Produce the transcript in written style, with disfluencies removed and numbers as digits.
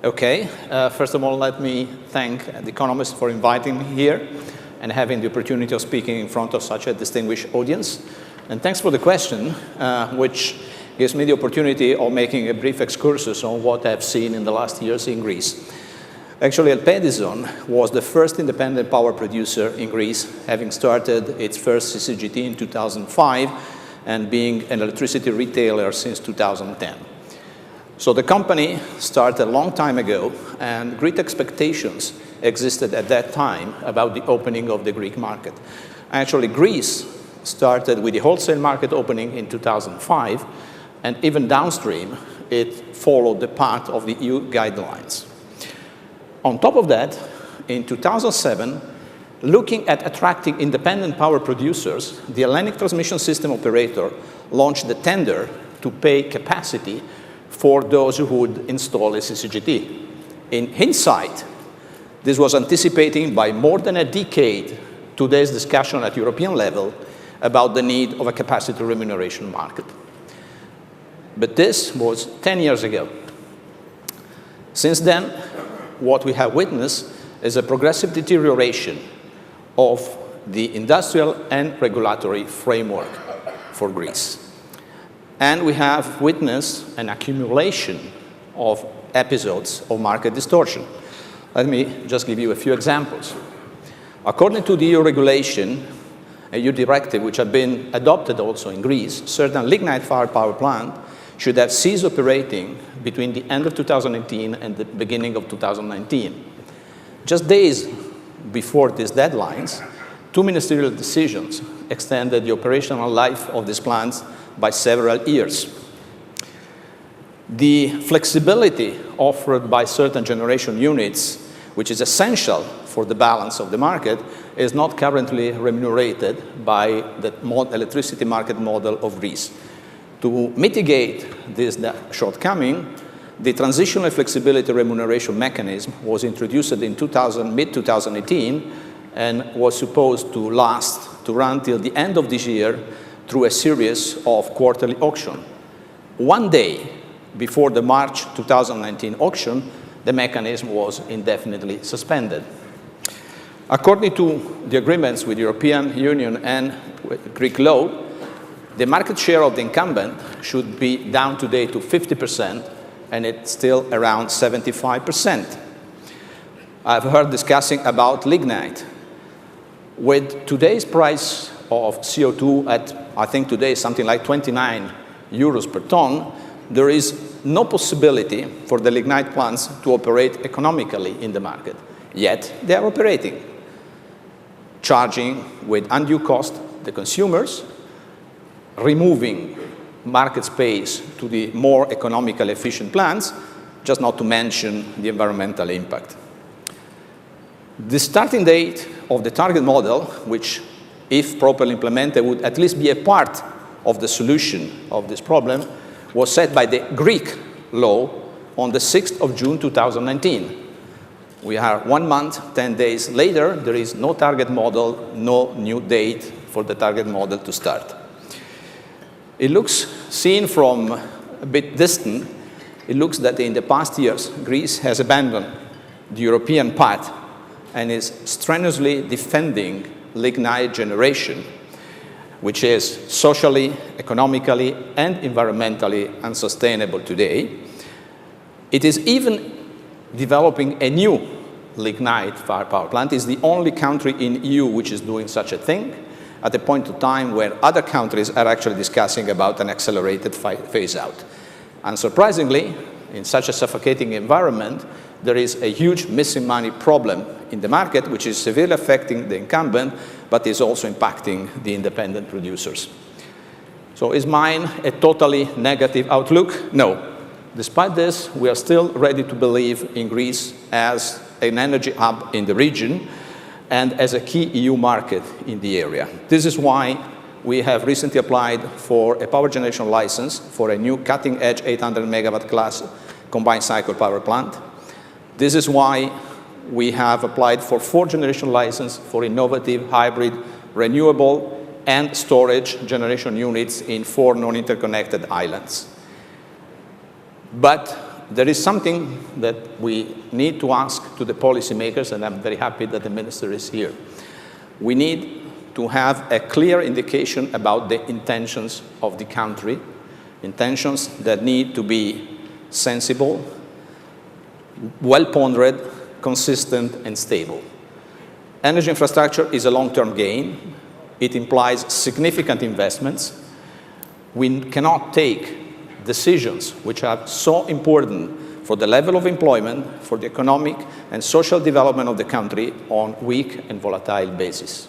Okay, first of all, let me thank The Economist for inviting me here and having the opportunity of speaking in front of such a distinguished audience. And thanks for the question, which gives me the opportunity of making a brief excursus on what I've seen in the last years in Greece. Actually, Elpedison was the first independent power producer in Greece, having started its first CCGT in 2005 and being an electricity retailer since 2010. So the company started a long time ago, and great expectations existed at that time about the opening of the Greek market. Actually, Greece started with the wholesale market opening in 2005, and even downstream, it followed the path of the EU guidelines. On top of that, in 2007, looking at attracting independent power producers, the Hellenic Transmission System Operator launched the tender to pay capacity for those who would install a CCGT. In hindsight, this was anticipating by more than a decade today's discussion at European level about the need of a capacity remuneration market. But this was 10 years ago. Since then, what we have witnessed is a progressive deterioration of the industrial and regulatory framework for Greece. And we have witnessed an accumulation of episodes of market distortion. Let me just give you a few examples. According to the EU regulation, a EU directive which had been adopted also in Greece, certain lignite-fired power plants should have ceased operating between the end of 2018 and the beginning of 2019. Just days before these deadlines, two ministerial decisions extended the operational life of these plants by several years. The flexibility offered by certain generation units, which is essential for the balance of the market, is not currently remunerated by the electricity market model of Greece. To mitigate this shortcoming, the transitional flexibility remuneration mechanism was introduced in mid-2018 and was supposed to run till the end of this year through a series of quarterly auctions. One day before the March 2019 auction, the mechanism was indefinitely suspended. According to the agreements with the European Union and Greek law, the market share of the incumbent should be down today to 50%, and it's still around 75%. I've heard discussing about lignite. With today's price of CO2 at, I think today, something like 29 euros per ton, there is no possibility for the lignite plants to operate economically in the market. Yet they are operating, charging with undue cost the consumers, removing market space to the more economically efficient plants, just not to mention the environmental impact. The starting date of the target model, which, if properly implemented, would at least be a part of the solution of this problem, was set by the Greek law on the 6th of June 2019. We are 1 month, 10 days later. There is no target model, no new date for the target model to start. It looks, seen from a bit distant, it looks that in the past years, Greece has abandoned the European path and is strenuously defending lignite generation, which is socially, economically, and environmentally unsustainable today. It is even developing a new lignite-fired power plant. It is the only country in EU which is doing such a thing at a point of time where other countries are actually discussing about an accelerated phase-out. Unsurprisingly, in such a suffocating environment, there is a huge missing money problem in the market, which is severely affecting the incumbent, but is also impacting the independent producers. So is mine a totally negative outlook? No. Despite this, we are still ready to believe in Greece as an energy hub in the region and as a key EU market in the area. This is why we have recently applied for a power generation license for a new cutting-edge 800 megawatt class combined cycle power plant. This is why we have applied for 4 generation licenses for innovative, hybrid, renewable, and storage generation units in 4 non-interconnected islands. But there is something that we need to ask to the policymakers, and I'm very happy that the minister is here. We need to have a clear indication about the intentions of the country, intentions that need to be sensible, well-pondered, consistent, and stable. Energy infrastructure is a long-term gain. It implies significant investments. We cannot take decisions which are so important for the level of employment, for the economic and social development of the country on weak and volatile basis.